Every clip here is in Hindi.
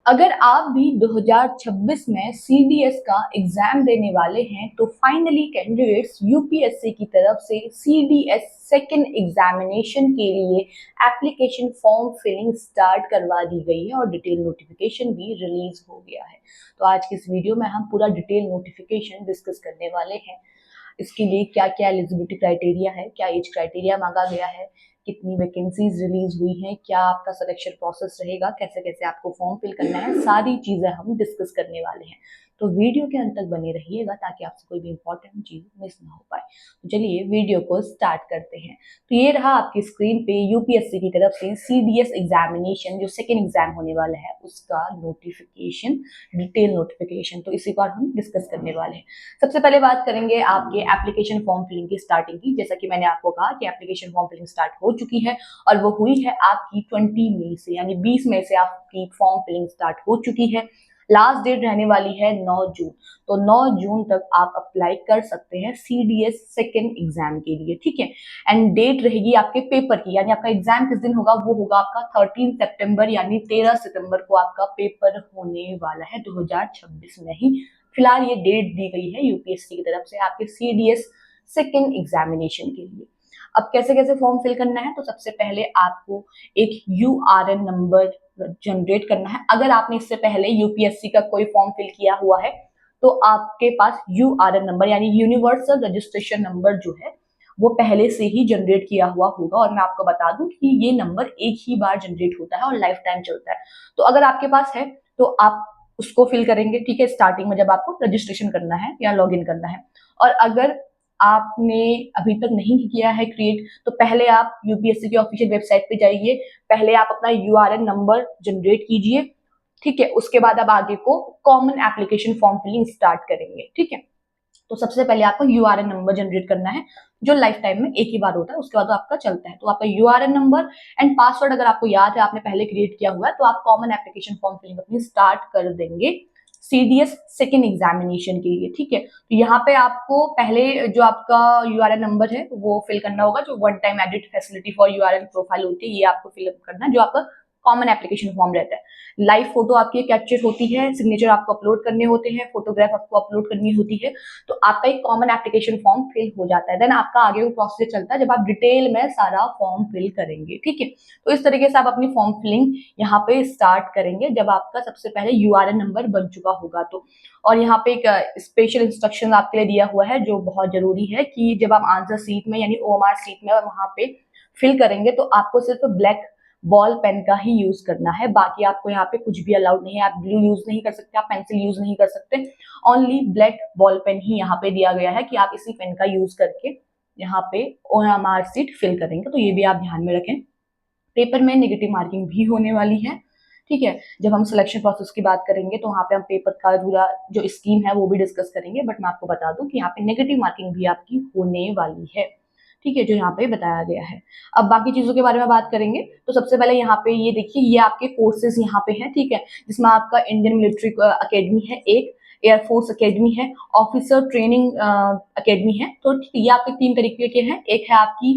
अगर आप भी 2026 में सीडीएस का एग्जाम देने वाले हैं तो फाइनली कैंडिडेट्स यूपीएससी की तरफ से सीडीएस सेकेंड एग्जामिनेशन के लिए एप्लीकेशन फॉर्म फिलिंग स्टार्ट करवा दी गई है और डिटेल नोटिफिकेशन भी रिलीज हो गया है। तो आज की इस वीडियो में हम पूरा डिटेल नोटिफिकेशन डिस्कस करने वाले हैं। इसके लिए क्या क्या एलिजिबिलिटी क्राइटेरिया है, क्या एज क्राइटेरिया मांगा गया है, कितनी वैकेंसीज रिलीज हुई हैं, क्या आपका सिलेक्शन प्रोसेस रहेगा, कैसे कैसे आपको फॉर्म फिल करना है, सारी चीजें हम डिस्कस करने वाले हैं। तो वीडियो के अंत तक बने रहिएगा ताकि आपसे कोई भी इंपॉर्टेंट चीज मिस ना हो पाए। तो चलिए वीडियो को स्टार्ट करते हैं। तो ये रहा आपकी स्क्रीन पे यूपीएससी की तरफ से सीडीएस एग्जामिनेशन जो सेकेंड एग्जाम होने वाला है उसका नोटिफिकेशन, डिटेल नोटिफिकेशन। तो इसी पर हम डिस्कस करने वाले हैं। सबसे पहले बात करेंगे आपके एप्लीकेशन फॉर्म फिलिंग की स्टार्टिंग की। जैसा कि मैंने आपको कहा कि एप्लीकेशन फॉर्म फिलिंग स्टार्ट हो चुकी है और वो हुई है आपकी 20 मई से, यानी 20 मई से आपकी फॉर्म फिलिंग स्टार्ट हो चुकी है। लास्ट डेट रहने वाली है 9 जून। तो 9 जून तक आप अप्लाई कर सकते हैं सीडीएस सेकेंड एग्जाम के लिए, ठीक है। एंड डेट रहेगी आपके पेपर की, यानी आपका एग्जाम किस दिन होगा, वो होगा आपका 13 सितंबर, यानी 13 सितंबर को आपका पेपर होने वाला है 2026 में ही। फिलहाल ये डेट दी गई है यूपीएससी की तरफ से आपके सीडीएस सेकेंड एग्जामिनेशन के लिए। अब कैसे कैसे फॉर्म फिल करना है, तो सबसे पहले आपको एक यूआरएन नंबर जनरेट करना है। अगर आपने इससे पहले यूपीएससी का कोई फॉर्म फिल किया हुआ है तो आपके पास यूआरएन नंबर यानी यूनिवर्सल रजिस्ट्रेशन नंबर जो है वो पहले से ही जनरेट किया हुआ होगा। और मैं आपको बता दूं कि ये नंबर एक ही बार जनरेट होता है और लाइफ टाइम चलता है। तो अगर आपके पास है तो आप उसको फिल करेंगे, ठीक है, स्टार्टिंग में जब आपको रजिस्ट्रेशन करना है या लॉग इन करना है। और अगर आपने अभी तक नहीं किया है क्रिएट, तो पहले आप यूपीएससी की ऑफिशियल वेबसाइट पे जाइए, पहले आप अपना यूआरएन नंबर जनरेट कीजिए, ठीक है। उसके बाद आप आगे को common application form filling start करेंगे, ठीक है। तो सबसे पहले आपको यूआरएन नंबर जनरेट करना है जो लाइफ टाइम में एक ही बार होता है, उसके बाद आपका चलता है। तो आपका यूआरएन नंबर एंड पासवर्ड अगर आपको याद है, आपने पहले क्रिएट किया हुआ है, तो आप कॉमन एप्लीकेशन फॉर्म फिलिंग अपनी स्टार्ट कर देंगे सीडीएस सेकेंड एग्जामिनेशन के लिए, ठीक है। तो यहाँ पे आपको पहले जो आपका यूआरएन नंबर है वो फिल करना होगा, जो one time edit facility for URN profile होती है, ये आपको फिल करना है, जो आपका कॉमन एप्लीकेशन फॉर्म रहता है। लाइव फोटो आपकी कैप्चर होती है, सिग्नेचर आपको अपलोड करने होते हैं, फोटोग्राफ आपको अपलोड करनी होती है। तो आपका एक कॉमन एप्लीकेशन फॉर्म फिल हो जाता है। देन आपका आगे वो प्रोसेस चलता है जब आप डिटेल में सारा फॉर्म फिल करेंगे, ठीक है। तो इस तरीके से आप अपनी फॉर्म फिलिंग यहाँ पे स्टार्ट करेंगे जब आपका सबसे पहले यूआरएन नंबर बन चुका होगा तो। और यहाँ पे एक स्पेशल इंस्ट्रक्शन आपके लिए दिया हुआ है जो बहुत जरूरी है कि जब आप आंसर सीट में यानी ओएमआर सीट में वहां पे फिल करेंगे तो आपको सिर्फ ब्लैक बॉल पेन का ही यूज करना है। बाकी आपको यहाँ पे कुछ भी अलाउड नहीं है, आप ब्लू यूज नहीं कर सकते, आप पेंसिल यूज नहीं कर सकते। ओनली ब्लैक बॉल पेन ही यहाँ पे दिया गया है कि आप इसी पेन का यूज करके यहाँ पे ओएमआर सीट फिल करेंगे। तो ये भी आप ध्यान में रखें। पेपर में नेगेटिव मार्किंग भी होने वाली है, ठीक है। जब हम सिलेक्शन प्रोसेस की बात करेंगे तो वहाँ पे हम पेपर का पूरा जो स्कीम है वो भी डिस्कस करेंगे, बट मैं आपको बता दूं कि यहाँ पे नेगेटिव मार्किंग भी आपकी होने वाली है, ठीक है, जो यहाँ पे बताया गया है। अब बाकी चीजों के बारे में बात करेंगे तो सबसे पहले यहाँ पे ये देखिए, ये आपके कोर्सेज यहाँ पे हैं, ठीक है, जिसमें आपका इंडियन मिलिट्री अकेडमी है, एक एयरफोर्स अकेडमी है, ऑफिसर ट्रेनिंग अकेडमी है। तो ये आपके तीन तरीके के हैं, एक है आपकी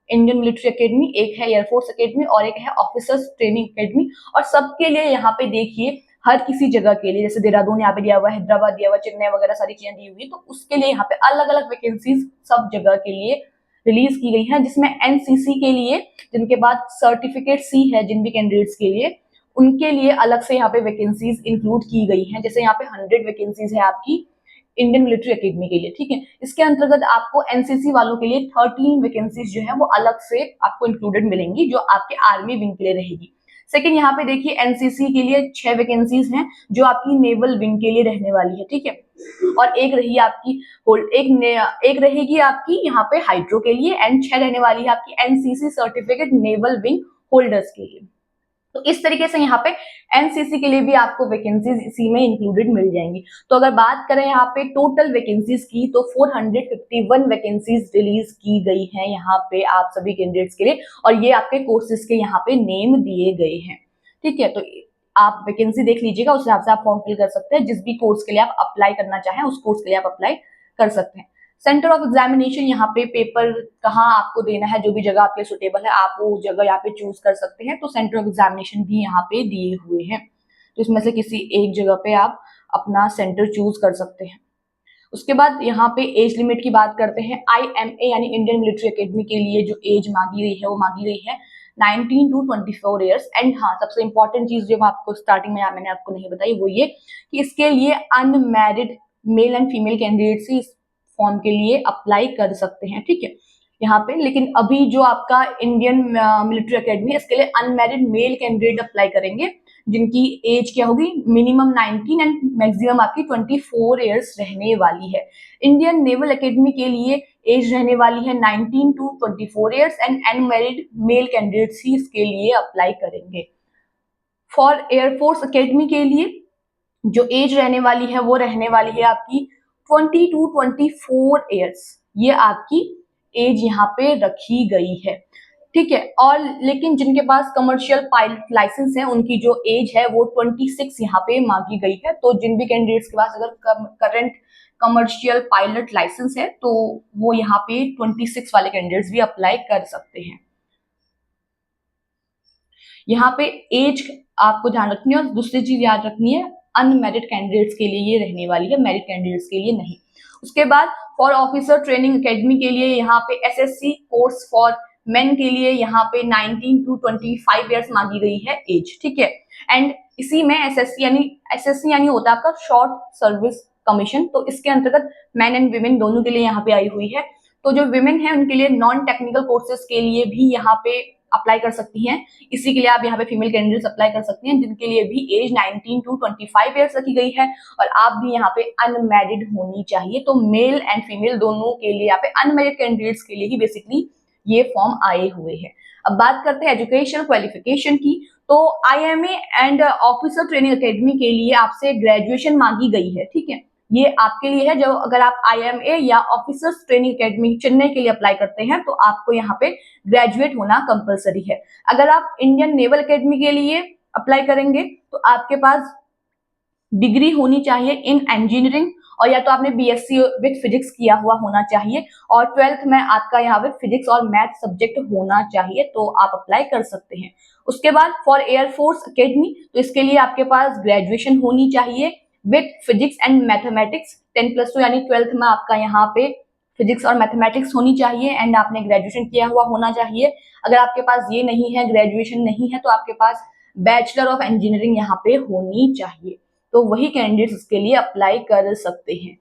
इंडियन मिलिट्री अकेडमी, एक है एयरफोर्स अकेडमी और एक है ऑफिसर्स ट्रेनिंग अकेडमी। और सबके लिए यहाँ पे देखिए हर किसी जगह के लिए, जैसे देहरादून यहाँ पे दिया हुआ है, हैदराबाद दिया हुआ, चेन्नई वगैरह सारी चीजें दी हुई है, तो उसके लिए यहाँ पे अलग अलग वैकेंसीज सब जगह के लिए रिलीज की गई है। जिसमें एनसीसी के लिए, जिनके बाद सर्टिफिकेट सी है जिन भी कैंडिडेट्स के लिए, उनके लिए अलग से यहाँ पे वैकेंसीज इंक्लूड की गई हैं। जैसे यहाँ पे 100 वैकेंसीज है आपकी इंडियन मिलिट्री अकेडमी के लिए, ठीक है। इसके अंतर्गत आपको एनसीसी वालों के लिए 13 वैकेंसीज जो है वो अलग से आपको इंक्लूडेड मिलेंगी, जो आपके आर्मी विंग के लिए रहेगी। सेकंड, यहाँ पे देखिए एनसीसी के लिए 6 वैकेंसीज हैं जो आपकी नेवल विंग के लिए रहने वाली है, ठीक है। और एक रही आपकी एक रहेगी आपकी यहाँ पे हाइड्रो के लिए एंड 6 रहने वाली है आपकी NCC certificate naval wing holders के लिए। तो इस तरीके से यहाँ पे एनसीसी के लिए भी आपको वैकेंसीज इसी में इंक्लूडेड मिल जाएंगी। तो अगर बात करें यहाँ पे टोटल वैकेंसीज की तो 451 वैकेंसीज रिलीज की गई हैं यहाँ पे आप सभी कैंडिडेट्स के लिए, और ये आपके कोर्सेज के यहाँ पे नेम दिए गए हैं, ठीक है। तो आप वैकेंसी देख लीजिएगा, उस हिसाब से आप फॉर्म फिल कर सकते हैं। जिस भी कोर्स के लिए आप अप्लाई करना चाहें उस कोर्स के लिए आप अप्लाई कर सकते हैं। सेंटर ऑफ एग्जामिनेशन, यहाँ पे पेपर कहाँ आपको देना है, जो भी जगह आपके सुटेबल है आप वो जगह यहाँ पे चूज कर सकते हैं। तो सेंटर ऑफ एग्जामिनेशन भी यहाँ पे दिए हुए हैं, तो इसमें से किसी एक जगह पे आप अपना सेंटर चूज कर सकते हैं। उसके बाद यहाँ पे एज लिमिट की बात करते हैं। IMA यानी इंडियन मिलिट्री एकेडमी के लिए जो एज मांगी गई है वो मांगी गई है 19 to 24 ईयर्स। एंड हाँ, सबसे इंपॉर्टेंट चीज जो मैं आपको स्टार्टिंग में मैंने आपको नहीं बताई वो ये कि इसके लिए unmarried male and female candidates ही इस फॉर्म के लिए अप्लाई कर सकते हैं, ठीक है यहाँ पे। लेकिन अभी जो आपका इंडियन मिलिट्री एकेडमी है इसके लिए अनमैरिड मेल कैंडिडेट अप्लाई करेंगे जिनकी एज क्या होगी, मिनिमम 19 एंड मैक्सिमम आपकी 24 ईयर्स रहने वाली है। इंडियन नेवल एकेडमी के लिए एज रहने वाली है 19 to 24 years and unmarried male candidates ही इसके लिए अप्लाई करेंगे। फॉर एयरफोर्स एकेडमी के लिए जो एज रहने वाली है वो रहने वाली है आपकी 20 to 24 ईयर्स। ये आपकी एज यहाँ पे रखी गई है, ठीक है। और लेकिन जिनके पास कमर्शियल पायलट लाइसेंस है उनकी जो एज है वो 26 यहाँ पे मांगी गई है। तो जिन भी कैंडिडेट्स के पास अगर करंट कमर्शियल पायलट लाइसेंस है तो वो यहाँ पे 26 वाले कैंडिडेट्स भी अप्लाई कर सकते हैं। यहाँ पे एज आपको ध्यान रखनी है और दूसरी चीज याद रखनी है, अनमैरिड कैंडिडेट्स के लिए ये रहने वाली है, मैरिड कैंडिडेट्स के लिए नहीं। उसके बाद फॉर ऑफिसर ट्रेनिंग एकेडमी के लिए यहाँ पे SSC कोर्स फॉर मेन के लिए यहाँ पे 19 to 25 ईयर्स मांगी गई है एज, ठीक है। एंड इसी में SSC यानी होता है आपका शॉर्ट सर्विस कमीशन, तो इसके अंतर्गत मैन एंड विमेन दोनों के लिए यहाँ पे आई हुई है। तो जो विमेन है उनके लिए नॉन टेक्निकल कोर्सेज के लिए भी यहाँ पे अप्लाई कर सकती हैं। इसी के लिए आप यहाँ पे फीमेल कैंडिडेट्स अप्लाई कर सकती हैं जिनके लिए भी एज 19 to 25 ईयर्स रखी गई है और आप भी यहाँ पे अनमैरिड होनी चाहिए। तो मेल एंड फीमेल दोनों के लिए यहाँ पे अनमैरिड कैंडिडेट्स के लिए ही बेसिकली ये फॉर्म आए हुए हैं। अब बात करते हैं एजुकेशन क्वालिफिकेशन की। तो IMA and officer training academy के लिए आपसे ग्रेजुएशन मांगी गई है, ठीक है। ये आपके लिए है, जो अगर आप IMA या ऑफिसर्स ट्रेनिंग एकेडमी चेन्नई के लिए अप्लाई करते हैं तो आपको यहाँ पे ग्रेजुएट होना कंपलसरी है। अगर आप इंडियन नेवल एकेडमी के लिए अप्लाई करेंगे तो आपके पास डिग्री होनी चाहिए इन इंजीनियरिंग और या तो आपने BSc विद फिजिक्स किया हुआ होना चाहिए और 12th में आपका यहाँ पे फिजिक्स और मैथ सब्जेक्ट होना चाहिए, तो आप अप्लाई कर सकते हैं। उसके बाद फॉर एयरफोर्स एकेडमी, तो इसके लिए आपके पास ग्रेजुएशन होनी चाहिए विद फिजिक्स एंड मैथमेटिक्स 10+2 यानी 12th में आपका यहाँ पे फिजिक्स और मैथमेटिक्स होनी चाहिए एंड आपने ग्रेजुएशन किया हुआ होना चाहिए। अगर आपके पास ये नहीं है, ग्रेजुएशन नहीं है, तो आपके पास बैचलर ऑफ इंजीनियरिंग यहाँ पे होनी चाहिए, तो वही कैंडिडेट्स इसके लिए अप्लाई कर सकते हैं।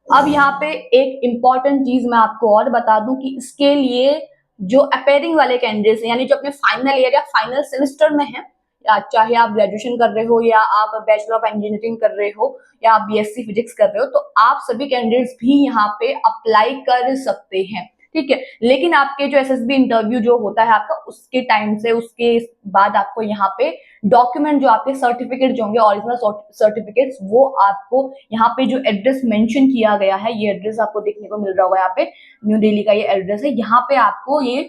अब यहाँ पे एक इंपॉर्टेंट चीज मैं आपको और बता दूं कि इसके लिए जो अपेयरिंग वाले कैंडिडेट्स हैं यानी जो अपने फाइनल ईयर या फाइनल सेमेस्टर में हैं, या चाहे आप ग्रेजुएशन कर रहे हो या आप बैचलर ऑफ इंजीनियरिंग कर रहे हो या आप BSc फिजिक्स कर रहे हो, तो आप सभी कैंडिडेट्स भी यहाँ पे अप्लाई कर सकते हैं, ठीक है। लेकिन आपके जो SSB इंटरव्यू जो होता है आपका, उसके टाइम से उसके बाद आपको यहाँ पे डॉक्यूमेंट जो आपके सर्टिफिकेट जो होंगे ओरिजिनल सर्टिफिकेट्स, वो आपको यहाँ पे जो एड्रेस मेंशन किया गया है, ये एड्रेस आपको देखने को मिल रहा होगा यहाँ पे, न्यू दिल्ली का ये एड्रेस है, यहाँ पे आपको ये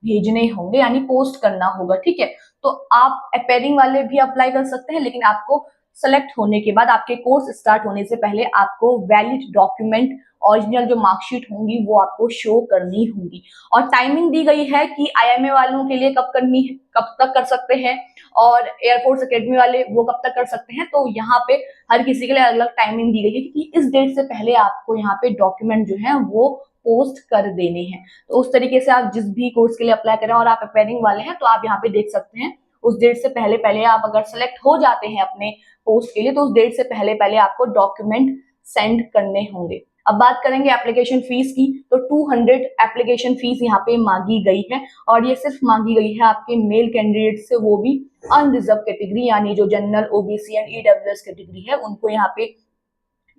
भेजने होंगे यानी पोस्ट करना होगा, ठीक है। तो आप अपेयरिंग वाले भी अप्लाई कर सकते हैं, लेकिन आपको सेलेक्ट होने के बाद आपके कोर्स स्टार्ट होने से पहले आपको वैलिड डॉक्यूमेंट ओरिजिनल जो मार्कशीट होंगी वो आपको शो करनी होंगी। और टाइमिंग दी गई है कि IMA वालों के लिए कब करनी है, कब तक कर सकते हैं, और एयरफोर्स एकेडमी वाले वो कब तक कर सकते हैं। तो यहाँ पे हर किसी के लिए अलग अलग टाइमिंग दी गई है कि इस डेट से पहले आपको यहाँ पे डॉक्यूमेंट जो है वो पोस्ट कर देने हैं। तो उस तरीके से आप जिस भी कोर्स के लिए अप्लाई करें और आप अपेयरिंग वाले हैं तो आप यहाँ पे देख सकते हैं उस डेट से पहले पहले आप अगर सेलेक्ट हो जाते हैं अपने पोस्ट के लिए तो उस डेट से पहले पहले आपको डॉक्यूमेंट सेंड करने होंगे। अब बात करेंगे एप्लीकेशन फीस की, तो 200 एप्लीकेशन फीस यहाँ पे मांगी गई है और ये सिर्फ मांगी गई है आपके मेल कैंडिडेट से, वो भी अनरिजर्व कैटेगरी यानी जो general OBC and EWS category है उनको यहाँ पे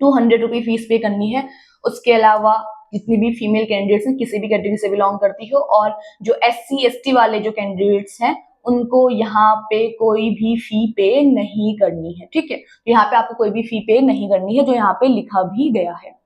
200 रुपये फीस पे करनी है। उसके अलावा जितनी भी फीमेल कैंडिडेट्स हैं किसी भी कैटेगरी से बिलोंग करती हो और जो SC ST वाले जो कैंडिडेट्स हैं उनको यहाँ पे कोई भी फी पे नहीं करनी है, ठीक है। तो यहाँ पे आपको कोई भी फी पे नहीं करनी है, जो यहाँ पे लिखा भी गया है।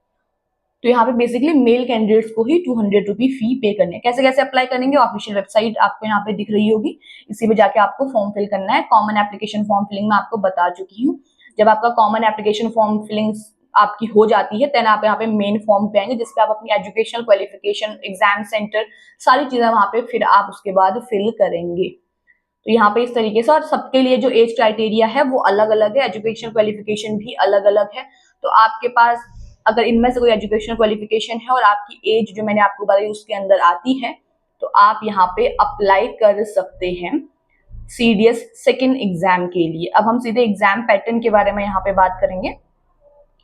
तो यहाँ पे बेसिकली मेल कैंडिडेट्स को ही 200 रुपये फी पे करने हैं। कैसे कैसे अप्लाई करेंगे, ऑफिशियल वेबसाइट आपको यहाँ पे दिख रही होगी, इसी में जाके आपको फॉर्म फिल करना है। कॉमन एप्लीकेशन फॉर्म फिलिंग में आपको बता चुकी हूँ। जब आपका कॉमन एप्लीकेशन फॉर्म फिलिंग आपकी हो जाती है देन आप यहाँ पे मेन फॉर्म पे आएंगे जिसपे आप अपनी एजुकेशनल क्वालिफिकेशन, एग्जाम सेंटर, सारी चीजें वहां पे फिर आप उसके बाद फिल करेंगे। तो यहाँ पे इस तरीके से, और सबके लिए जो एज क्राइटेरिया है वो अलग अलग है, एजुकेशन क्वालिफिकेशन भी अलग अलग है। तो आपके पास अगर इनमें से कोई एजुकेशन क्वालिफिकेशन है और आपकी एज जो मैंने आपको बताई उसके अंदर आती है, तो आप यहाँ पे अप्लाई कर सकते हैं CDS सेकेंड एग्जाम के लिए। अब हम सीधे एग्जाम पैटर्न के बारे में यहाँ पे बात करेंगे।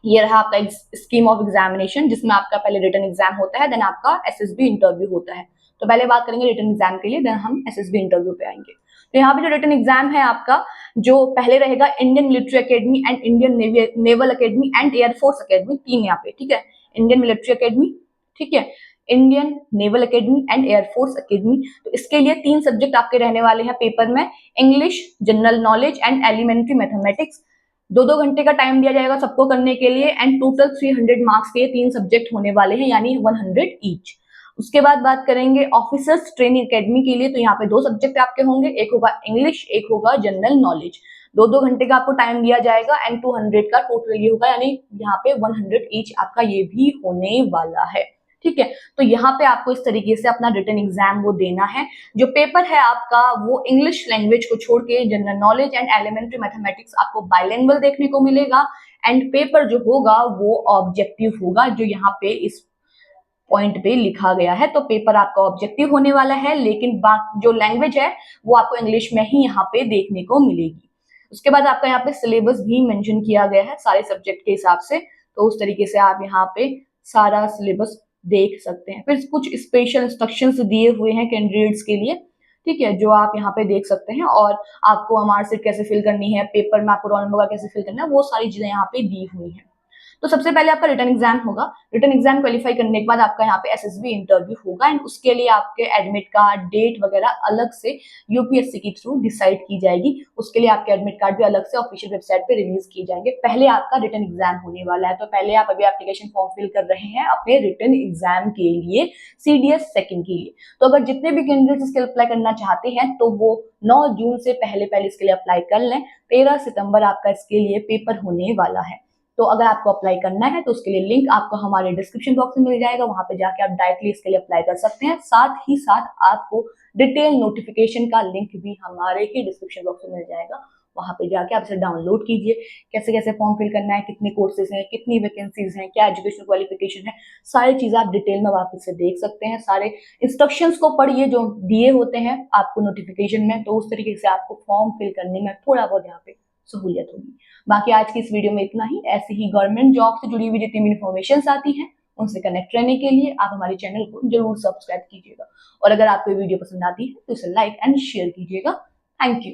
ये रहा आपका स्कीम ऑफ एग्जामिनेशन, जिसमें आपका पहले रिटन एग्जाम होता है, देन आपका SSB इंटरव्यू होता है। तो पहले बात करेंगे रिटन एग्जाम के लिए, देन हम SSB इंटरव्यू पे आएंगे। तो यहाँ पे जो रिटन एग्जाम है आपका, जो पहले रहेगा Indian military academy and Indian naval academy and air force academy, 3 यहाँ पे, ठीक है। इंडियन मिलिट्री एकेडमी, ठीक है, Indian naval academy and air force academy. तो इसके लिए 3 सब्जेक्ट आपके रहने वाले हैं पेपर में, English, general knowledge and elementary mathematics. 2-2 घंटे का टाइम दिया जाएगा सबको करने के लिए, एंड टोटल 300 मार्क्स के 3 सब्जेक्ट होने वाले हैं, यानी 100 ईच। उसके बाद बात करेंगे ऑफिसर्स ट्रेनिंग एकेडमी के लिए। तो यहाँ पे 2 सब्जेक्ट आपके होंगे, एक होगा इंग्लिश, एक होगा जनरल नॉलेज। 2-2 घंटे का आपको टाइम दिया जाएगा, एंड 200 का टोटल ये होगा, यानी यहाँ पे 100 ईच आपका ये भी होने वाला है, ठीक है। तो यहाँ पे आपको इस तरीके से अपना रिटन एग्जाम वो देना है। जो पेपर है आपका वो इंग्लिश लैंग्वेज को छोड़ के general knowledge and elementary mathematics आपको बाइलिंगुअल देखने को मिलेगा, एंड पेपर जो होगा वो ऑब्जेक्टिव होगा, जो यहाँ पे इस पॉइंट पे लिखा गया है। तो पेपर आपका ऑब्जेक्टिव होने वाला है, लेकिन जो लैंग्वेज है वो आपको इंग्लिश में ही यहाँ पे देखने को मिलेगी। उसके बाद आपका यहाँ पे सिलेबस भी मेंशन किया गया है सारे सब्जेक्ट के हिसाब से, तो उस तरीके से आप यहाँ पे सारा सिलेबस देख सकते हैं। फिर कुछ स्पेशल इंस्ट्रक्शंस दिए हुए हैं कैंडिडेट्स के लिए, ठीक है, जो आप यहाँ पे देख सकते हैं। और आपको मार्कशीट कैसे फिल करनी है, पेपर में आपको रोल नंबर कैसे फिल करना है, वो सारी चीजें यहाँ पे दी हुई हैं। तो सबसे पहले आपका रिटन एग्जाम होगा। रिटन एग्जाम क्वालिफाई करने के बाद आपका यहाँ पे SSB इंटरव्यू होगा, एंड उसके लिए आपके एडमिट कार्ड, डेट वगैरह अलग से UPSC के थ्रू डिसाइड की जाएगी। उसके लिए आपके एडमिट कार्ड भी अलग से ऑफिशियल वेबसाइट पे रिलीज किए जाएंगे। पहले आपका रिटन एग्जाम होने वाला है, तो पहले आप अभी एप्लीकेशन फॉर्म फिल कर रहे हैं अपने रिटन एग्जाम के लिए, CDS सेकेंड के लिए। तो अगर जितने भी कैंडिडेट्स इसके लिए अप्लाई करना चाहते हैं तो वो 9 जून से पहले इसके लिए अप्लाई कर लें। 13 सितंबर आपका इसके लिए पेपर होने वाला है। तो अगर आपको अप्लाई करना है तो उसके लिए लिंक आपको हमारे डिस्क्रिप्शन बॉक्स में मिल जाएगा, वहां पे जाके आप डायरेक्टली इसके लिए अप्लाई कर सकते हैं। साथ ही साथ आपको डिटेल नोटिफिकेशन का लिंक भी हमारे ही डिस्क्रिप्शन बॉक्स में मिल जाएगा, वहां पे जाके आप इसे डाउनलोड कीजिए। कैसे कैसे फॉर्म फिल करना है, कितने कोर्सेज हैं, कितनी वैकेंसीज हैं, क्या एजुकेशन क्वालिफिकेशन है, सारी चीजें आप डिटेल में वापस से देख सकते हैं। सारे इंस्ट्रक्शंस को पढ़िए जो दिए होते हैं आपको नोटिफिकेशन में, तो उस तरीके से आपको फॉर्म फिल करने में थोड़ा बहुत यहाँ पे सहूलियत होगी। बाकी आज की इस वीडियो में इतना ही। ऐसे ही गवर्नमेंट जॉब से जुड़ी हुई जितनी भी इन्फॉर्मेशन आती हैं उनसे कनेक्ट रहने के लिए आप हमारे चैनल को जरूर सब्सक्राइब कीजिएगा, और अगर आपको वीडियो पसंद आती है तो इसे लाइक एंड शेयर कीजिएगा। Thank you.